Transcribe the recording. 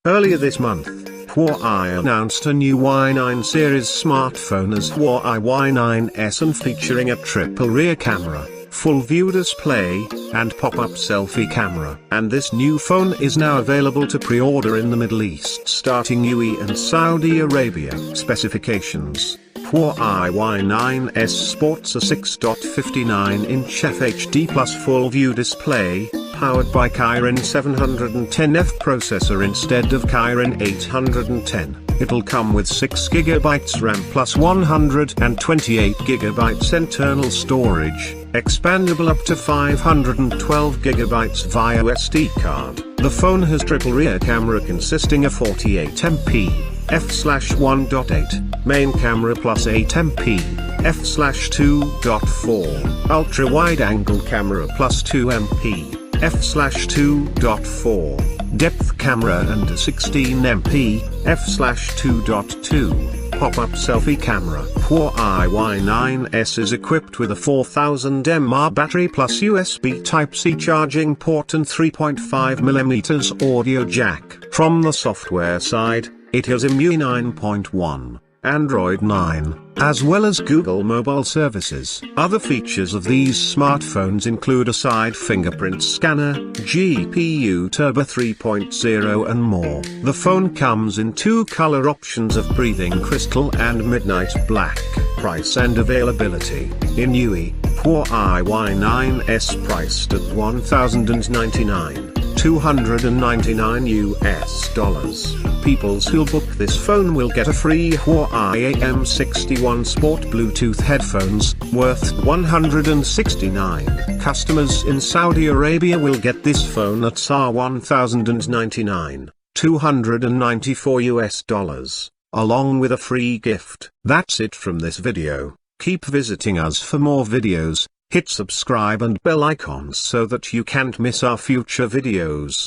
Earlier this month, Huawei announced a new Y9 series smartphone as Huawei Y9s and featuring a triple rear camera, full view display, and pop-up selfie camera. And this new phone is now available to pre-order in the Middle East starting UAE and Saudi Arabia. Specifications: Huawei Y9s sports a 6.59-inch FHD plus full view display, powered by Kirin 710F processor instead of Kirin 810. It'll come with 6GB RAM plus 128GB internal storage, expandable up to 512GB via SD card. The phone has triple rear camera consisting of 48MP f/1.8, main camera plus 8MP f/2.4, ultra-wide angle camera plus 2MP f/2.4, depth camera and a 16MP f/2.2, pop-up selfie camera. Huawei Y9s is equipped with a 4000 mAh battery plus USB Type-C charging port and 3.5mm audio jack. From the software side, it has MIUI 9.1, Android 9, as well as Google mobile services. Other features of these smartphones include a side fingerprint scanner, GPU Turbo 3.0 and more. The phone comes in two color options of Breathing Crystal and Midnight Black. Price and availability: in UAE, Huawei Y9s priced at $1,099. Peoples who'll book this phone will get a free Huawei AM61 Sport Bluetooth headphones, worth $169. Customers in Saudi Arabia will get this phone at $1,099, $294, along with a free gift. That's it from this video. Keep visiting us for more videos, hit subscribe and bell icons so that you can't miss our future videos.